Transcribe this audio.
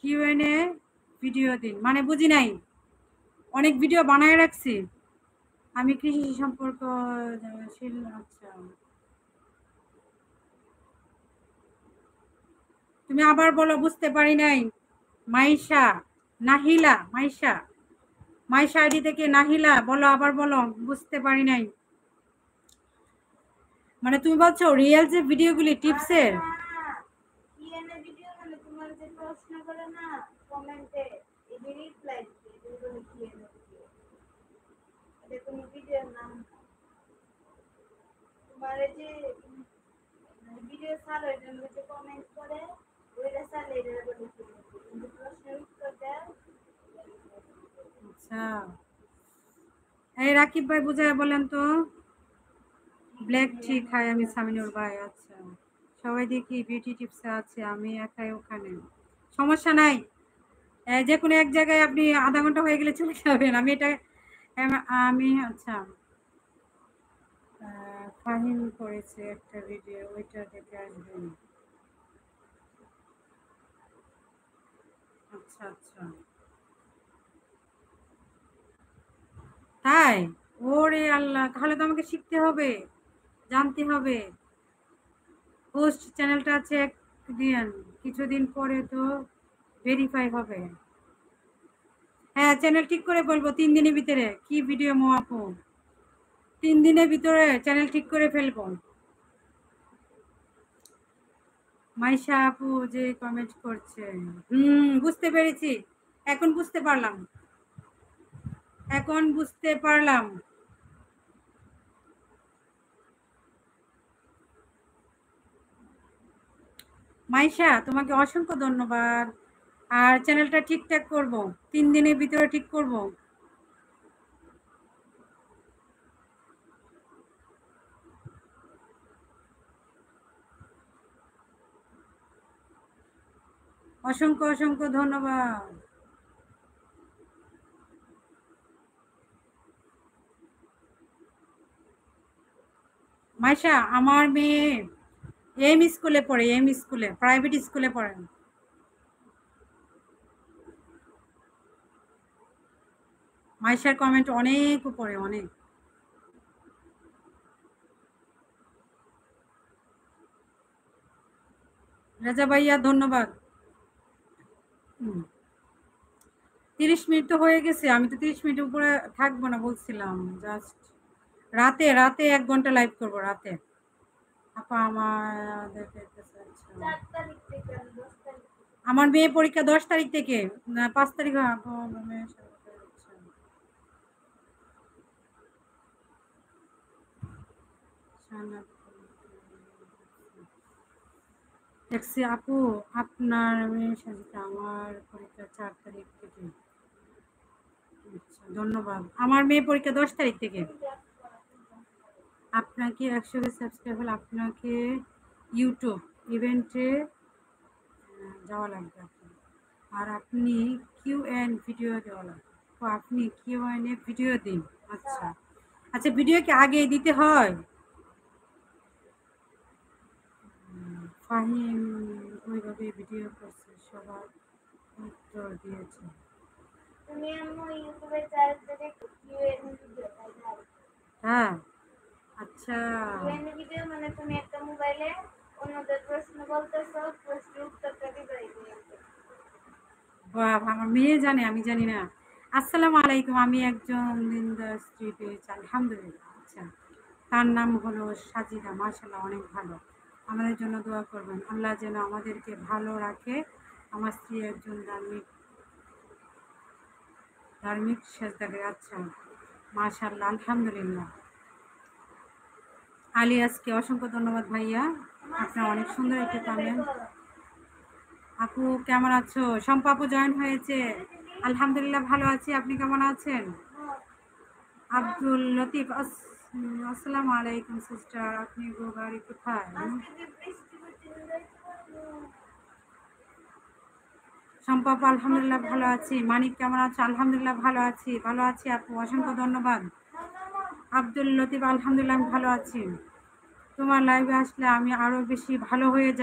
QnA video দিন মানে বুঝি নাই। অনেক ভিডিও বানায় রাখছি আমি কৃষি সম্পর্ক। আচ্ছা তুমি আবার বলো, বুঝতে পারি নাই। মাইশা নাহিলা, মাইশা মাইশা আইডি থেকে নাহিলা, বলো আবার বলো, বুঝতে পারি নাই। মানে তুমি বলছো রিয়েল যে ভিডিওগুলি টিপসের কিউএনএ ভিডিও মানে তোমার যে প্রশ্ন করে না কমেন্টে এই রিপ্লাই দিতে এগুলো কিউএনএ ভিডিও। এটা তুমি ভিডিওর নাম তোমার যে ভিডিও ছাড়ো এটার মধ্যে কমেন্ট করে ওইটা চালে এটা বলে কিন্তু প্রশ্নের উত্তর দেয়। আচ্ছা এই রাকিব ভাই বুঝায় বলেন তো। ব্ল্যাক টি খাই আমি সামিনুর ভাই। আচ্ছা সবাই দেখি বিউটি টিপসে আছে, আমি একাই ওখানে। সমস্যা নাই, যে কোনো এক জায়গায় আপনি আধা ঘন্টা হয়ে গেলে চলে যাবেন। আমি এটা আমি আচ্ছা ফাহিম করেছে একটা ভিডিও, ওইটা দেখে আসবেন। আচ্ছা আচ্ছা তাই? ওরে আল্লাহ, তাহলে তো আমাকে শিখতে হবে, জানতে হবে। পোস্ট চ্যানেলটা আছে একদিন, কিছুদিন পরে তো ভেরিফাই হবে। হ্যাঁ চ্যানেল ঠিক করে বলবো 3 দিনের ভিতরে। কি ভিডিও মো আপু, 3 দিনের ভিতরে চ্যানেল ঠিক করে ফেলবো। মাইশা আপু যে কমেন্ট করছে, বুঝতে পেরেছি, এখন বুঝতে পারলাম, এখন বুঝতে পারলাম। মাইশা তোমাকে অসংখ্য ধন্যবাদ। আর চ্যানেলটা ঠিকঠাক করব, 3 দিনের ভিতরে ঠিক করব। অসংখ্য অসংখ্য ধন্যবাদ। মাইশা আমার মেয়ে এম স্কুলে পড়ে, এম স্কুলে, প্রাইভেট স্কুলে পড়েন। মাইশার কমেন্ট অনেক উপরে, অনেক। রাজা ভাইয়া ধন্যবাদ। 30 মিনিট তো হয়ে গেছে, আমি তো 30 মিনিটের উপরে থাকবো না বলছিলাম। জাস্ট রাতে রাতে 1 ঘন্টা লাইভ করবো রাতে। আপা আমার মেয়ে পরীক্ষা 10 তারিখ থেকে, 5 তারিখ। দেখছি আপু আপনার মেয়ের সাথে আমার পরীক্ষা 4 তারিখ থেকে। আচ্ছা ধন্যবাদ। আমার মেয়ে পরীক্ষা 10 তারিখ থেকে। আপনাকে 100 সাবস্ক্রাইব হলে আপনাকে ইউটিউব ইভেন্টে যাওয়া লাগবে আর আপনি কিউএন ভিডিও দেওয়া লাগবে। তো আপনি কিউএন এ ভিডিও দিন। আচ্ছা আচ্ছা, ভিডিও কি আগে দিতে হয়? ফাহিম ওইভাবে ভিডিও করছে, সবার উত্তর দিয়েছে। তুমি আমার ইউটিউবে সার্চ করে কিউএন ভিডিও তাই। হ্যাঁ আচ্ছা কিউএন ভিডিও মানে তুমি একটা মোবাইলে অন্যদের প্রশ্ন বলতেছো, প্রশ্নের উত্তরটা দিবেই। বাহ, আমার মেয়ে জানে, আমি জানি না। আসসালামু আলাইকুম, আমি একজন দিনদার স্ত্রী পেয়েছি আলহামদুলিল্লাহ। আচ্ছা তার নাম হলো সাজিদা, মাশাআল্লাহ অনেক ভালো। আমাদের জন্য দোয়া করবেন, আল্লাহ যেন আমাদেরকে ভালো রাখে। আমার স্ত্রী একজন ধার্মিক সেজদারে। আচ্ছা মাশাআল্লাহ আলহামদুলিল্লাহ। আলিয়াসকে অসংখ্য ধন্যবাদ ভাইয়া, আপনার অনেক সুন্দর একটা কমেন্ট। আপু কেমন আছো? শম্পা আপু জয়েন হয়েছে। আলহামদুলিল্লাহ ভালো আছি, আপনি কেমন আছেন? আব্দুল লতিফ আসসালামু আলাইকুম সিস্টার, আপনি গো বাড়ি কোথায়? শম্পা আপু আলহামদুলিল্লাহ ভালো আছি। মানিক কেমন আছো? আলহামদুলিল্লাহ ভালো আছি, ভালো আছি আপু, অসংখ্য ধন্যবাদ। আব্দুল লতিফ আলহামদুলিল্লাহ আমি ভালো আছি। তোমার লাইভে আসলে আমি আরো বেশি ভালো হয়ে যাই।